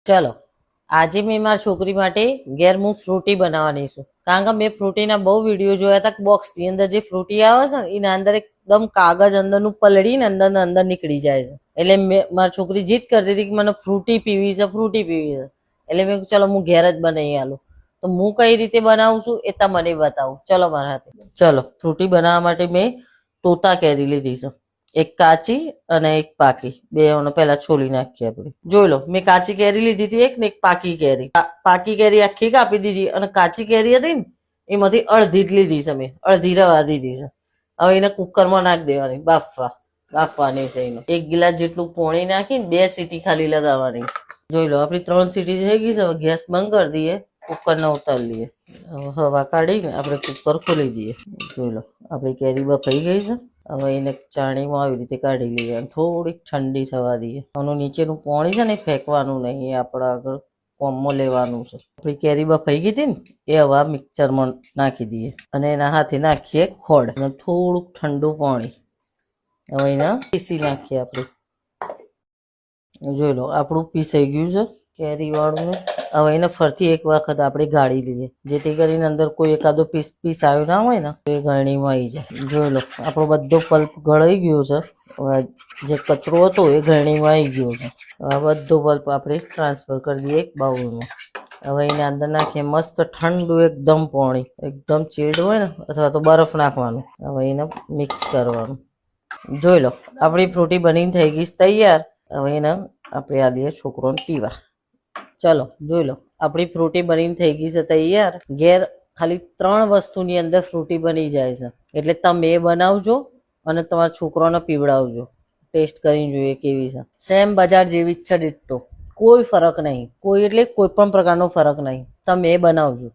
ચલો આજે મેં મારી છોકરી માટે ઘેર હું ફ્રૂટી બનાવવાની છું. કારણ કે મેં ફ્રૂટીના બહુ વિડીયો જોયા હતા. બોક્સની અંદર જે ફ્રૂટી આવે છે ને એના અંદર એકદમ કાગજ અંદરનું પલળીને અંદર નીકળી જાય છે. એટલે મારી છોકરી જીદ કરતી હતી કે મને ફ્રૂટી પીવી છે, ફ્રૂટી પીવી છે. એટલે મેં ચલો હું ઘેર જ બનાવી આલું. તો હું કઈ રીતે બનાવું છું એ તમને બતાવું. ચલો મારા હાથે. ચલો ફ્રૂટી બનાવવા માટે મેં તોતા કેરી લીધી છે, એક કાચી અને એક પાકી. બે પહેલા છોલી નાખીએ આપણે. જોઈ લો, મેં કાચી કેરી લીધી હતી એક ને એક પાકી કેરી. પાકી કેરી આખી કાપી દીધી અને કાચી કેરી હતી ને એમાંથી અડધી જ લીધી છે મેં, અડધી રવા દીધી છે. હવે એને કુકરમાં નાખી દેવાની, બાફવાની છે. એનો 1 ગિલાસ જેટલું પાણી નાખીને 2 સીટી ખાલી લગાવવાની છે. જોઈ લો આપણી 3 સીટી થઈ ગઈ છે. હવે ગેસ બંધ કરી દઈએ, કુકરને ઉતારી લઈએ. હવા કાઢીને આપણે કુકર ખોલી દઈએ. જોઈ લો આપણી કેરી બફાઈ ગઈ છે. હવે એને ચાણીમાં આવી રીતે કાઢી લઈએ અને થોડીક ઠંડી થવા દઈએ. આનું નીચેનું પાણી છે ને ફેંકવાનું નહીં, આપણે આગળ કોમમાં લેવાનું છે. આપણી કેરી બફાઈ ગઈ હતી ને એ હવે મિક્સરમાં નાખી દઈએ અને એના હાથે નાખીએ ખોડ અને થોડુંક ઠંડુ પાણી. હવે એના પીસી નાખીએ આપણે. જોઈ લો આપણું પીસાઈ ગયું છે કેરી વાળું. હવે એને ફરતી એક વખત આપણે ગાળી લઈએ, જેથી કરીને અંદર કોઈ એકાદો પીસ આવ્યો ના હોય ને તો એ ગળણીમાં આવી જાય. જોઈ લો આપણો બધો પલ્પ ગળાઈ ગયો છે. હવે જે કચરો હતો એ ગળણીમાં આવી ગયો છે. હવે બધો પલ્પ આપણે ટ્રાન્સફર કરી દઈએ એક બાઉલમાં. હવે એને અંદર નાખીએ મસ્ત ઠંડુ એકદમ પાણી, એકદમ ચીલ્ડ હોય ને અથવા તો બરફ નાખવાનું. હવે એને મિક્સ કરવાનું. જોઈ લો આપણી ફ્રૂટી બનીને થઈ ગઈ તૈયાર. હવે એને આપણે આ દઈએ છોકરોને પીવા. ચલો જોઈ લો આપણી ફ્રૂટી બનીને થઈ ગઈ છે તૈયાર. ઘેર ખાલી 3 વસ્તુની અંદર ફ્રૂટી બની જાય છે. એટલે તમે એ બનાવજો અને તમારા છોકરાને પીવડાવજો. ટેસ્ટ કરીને જોઈએ કેવી છે. સેમ બજાર જેવી જ છે ડિટ્ટો, કોઈ ફરક નહીં. કોઈ એટલે કોઈ પણ પ્રકારનો ફરક નહીં. તમે એ બનાવજો.